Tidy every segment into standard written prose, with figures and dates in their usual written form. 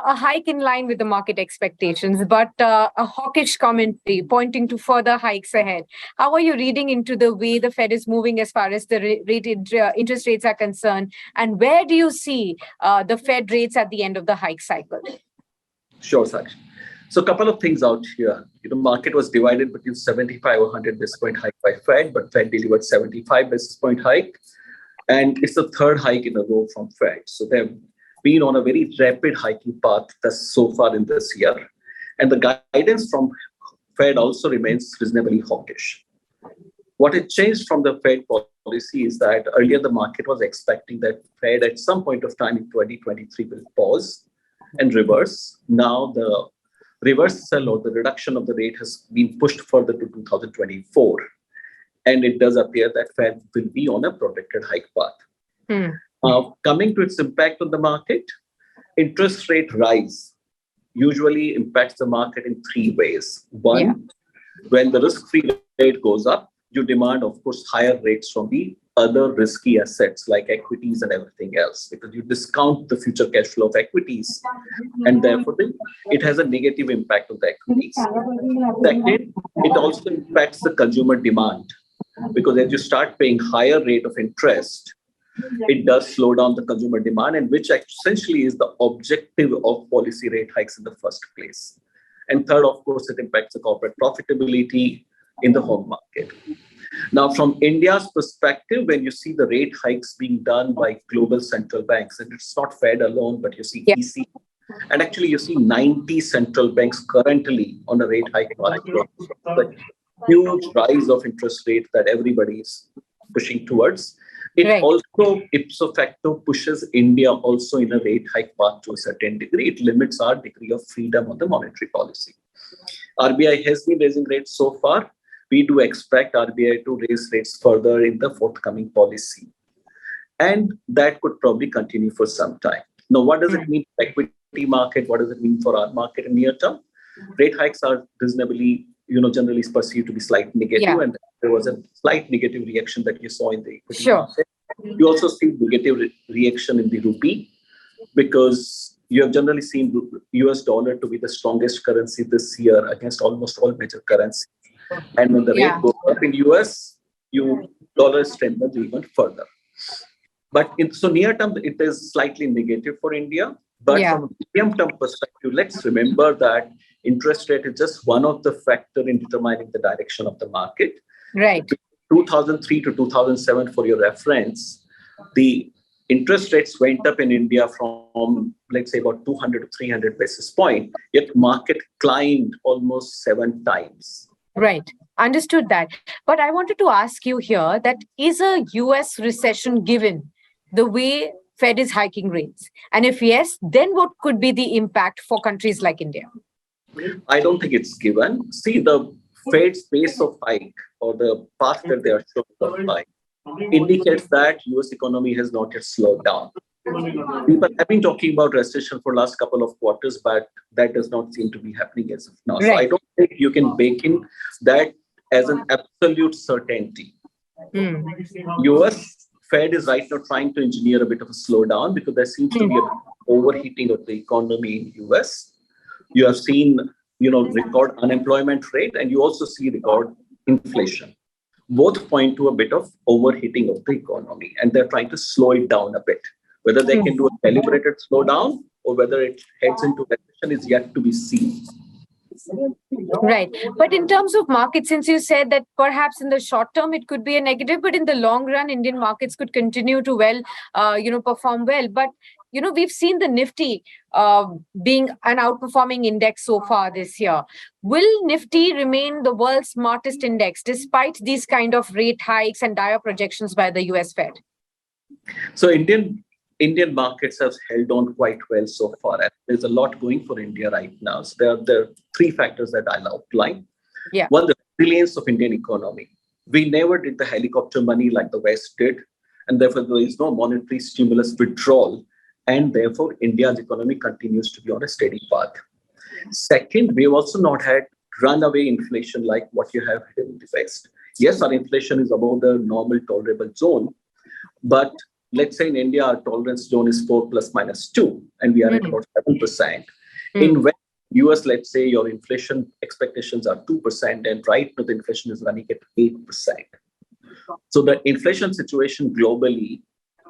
a hike in line with the market expectations, but a hawkish commentary pointing to further hikes ahead. How are you reading into the way the Fed is moving as far as the interest rates are concerned? And where do you see the Fed rates at the end of the hike cycle? Sure, Sakshi. So a couple of things out here. Market was divided between 75 or 100 basis point hike by Fed, but Fed delivered 75 basis point hike. And it's the third hike in a row from Fed. So they've been on a very rapid hiking path thus so far in this year. And the guidance from Fed also remains reasonably hawkish. What has changed from the Fed policy is that earlier the market was expecting that Fed at some point of time in 2023 will pause and reverse. Now the reversal or the reduction of the rate has been pushed further to 2024. And it does appear that Fed will be on a protected hike path. Coming to its impact on the market, interest rate rise usually impacts the market in three ways. One, when the risk-free rate goes up, you demand, of course, higher rates from the other risky assets like equities and everything else, because you discount the future cash flow of equities, and therefore it has a negative impact on the equities. Second, it also impacts the consumer demand, because as you start paying higher rate of interest, it does slow down the consumer demand, and which essentially is the objective of policy rate hikes in the first place. And third, of course, it impacts the corporate profitability in the home market. Now, from India's perspective, when you see the rate hikes being done by global central banks, and it's not Fed alone, but you see EC, and actually you see 90 central banks currently on a rate hike path. The huge rise of interest rate that everybody is pushing towards. It also, ipso facto, pushes India also in a rate hike path to a certain degree. It limits our degree of freedom on the monetary policy. RBI has been raising rates so far. We do expect RBI to raise rates further in the forthcoming policy. And that could probably continue for some time. Now, what does it mean for the equity market? What does it mean for our market in near term? Rate hikes are reasonably, generally perceived to be slightly negative. And there was a slight negative reaction that you saw in the equity market. You also see negative reaction in the rupee, because you have generally seen US dollar to be the strongest currency this year against almost all major currencies. And when the rate goes up in US, dollar strengthens even further. But so near term, it is slightly negative for India. But from a medium term perspective, let's remember that interest rate is just one of the factors in determining the direction of the market. Right. 2003 to 2007, for your reference, the interest rates went up in India from, let's say, about 200 to 300 basis points, yet market climbed almost 7 times. Right. Understood that. But I wanted to ask you here that is a US recession given the way Fed is hiking rates? And if yes, then what could be the impact for countries like India? I don't think it's given. See, the Fed's pace of hike or the path that they are showing of hike indicates that US economy has not yet slowed down. People have been talking about recession for last couple of quarters, but that does not seem to be happening as of now. So I don't think you can bake in that as an absolute certainty. US Fed is right now trying to engineer a bit of a slowdown because there seems to be an overheating of the economy in US. You have seen, record unemployment rate, and you also see record inflation. Both point to a bit of overheating of the economy, and they're trying to slow it down a bit. Whether they can do a calibrated slowdown or whether it heads into recession is yet to be seen. Right. But in terms of markets, since you said that perhaps in the short term it could be a negative, but in the long run, Indian markets could continue to perform well. But, we've seen the Nifty being an outperforming index so far this year. Will Nifty remain the world's smartest index despite these kind of rate hikes and dire projections by the US Fed? So Indian markets have held on quite well so far. There's a lot going for India right now. So there are 3 factors that I'll outline. One, the resilience of Indian economy. We never did the helicopter money like the West did, and therefore there is no monetary stimulus withdrawal, and therefore India's economy continues to be on a steady path. Second, we've also not had runaway inflation like what you have in the West. Yes, our inflation is above the normal tolerable zone, but let's say in India, our tolerance zone is 4 ± 2, and we are at about 7%. In when US, let's say your inflation expectations are 2%, and right now the inflation is running at 8%. So the inflation situation globally,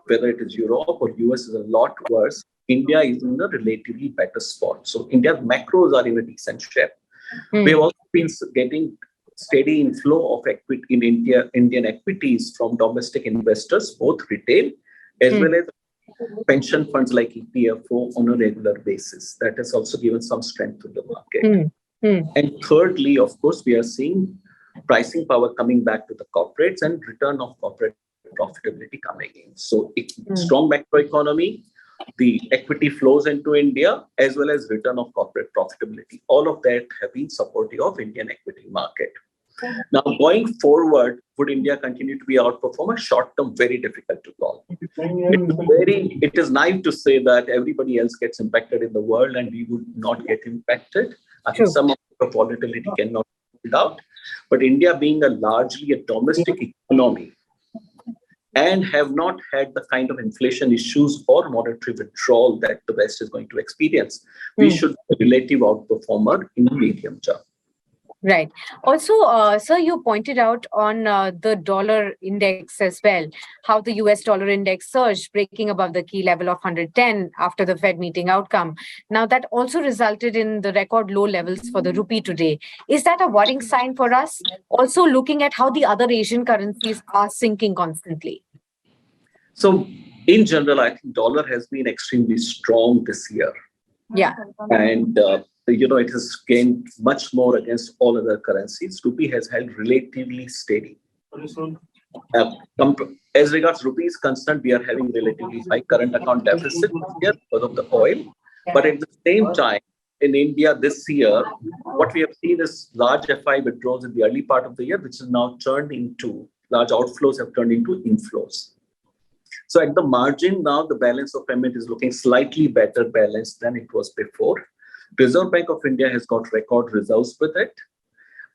whether it is Europe or US, is a lot worse. India is in a relatively better spot. So India's macros are in a decent shape. We have also been getting steady inflow of equity in Indian equities from domestic investors, both retail as well as pension funds like EPFO on a regular basis. That has also given some strength to the market. And thirdly, of course, we are seeing pricing power coming back to the corporates and return of corporate profitability coming in. So strong macroeconomy, the equity flows into India, as well as return of corporate profitability. All of that have been supportive of Indian equity market. Now, going forward, would India continue to be outperformer? Short term, very difficult to call. It is naive to say that everybody else gets impacted in the world and we would not get impacted. I think some of the volatility cannot be pulled out. But India being largely a domestic economy and have not had the kind of inflation issues or monetary withdrawal that the West is going to experience, we should be a relative outperformer in the medium term. Right. Also, sir, you pointed out on the dollar index as well, how the US dollar index surged, breaking above the key level of 110 after the Fed meeting outcome. Now, that also resulted in the record low levels for the rupee today. Is that a worrying sign for us? Also, looking at how the other Asian currencies are sinking constantly. So, in general, I think dollar has been extremely strong this year. Yeah. And it has gained much more against all other currencies. Rupee has held relatively steady. As regards rupee is concerned, we are having relatively high current account deficit here because of the oil. But at the same time, in India this year, what we have seen is large FI withdrawals in the early part of the year, which is now turned into large outflows have turned into inflows. So at the margin now, the balance of payment is looking slightly better balanced than it was before. Reserve Bank of India has got record reserves with it.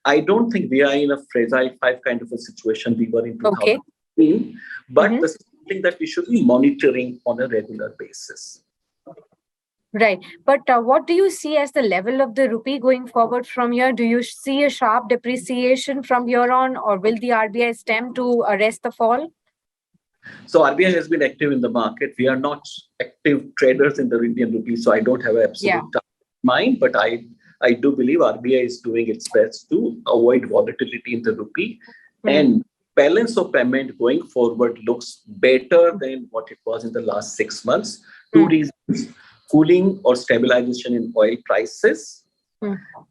I don't think we are in a fragile five kind of a situation we were in 2015, but this is something that we should be monitoring on a regular basis. Right. But what do you see as the level of the rupee going forward from here? Do you see a sharp depreciation from here on, or will the RBI stem to arrest the fall? So RBI has been active in the market. We are not active traders in the Indian rupee, so I don't have an absolute mind, but I do believe RBI is doing its best to avoid volatility in the rupee. And balance of payment going forward looks better than what it was in the last 6 months. Two reasons: cooling or stabilization in oil prices.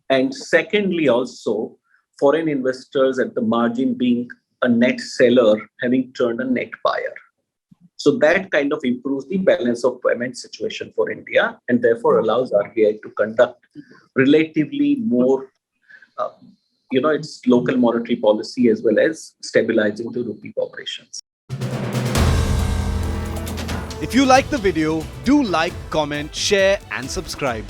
And secondly, also foreign investors at the margin being a net seller having turned a net buyer. So that kind of improves the balance of payment situation for India and therefore allows RBI to conduct relatively more, its local monetary policy as well as stabilizing the rupee operations. If you like the video, do like, comment, share and subscribe.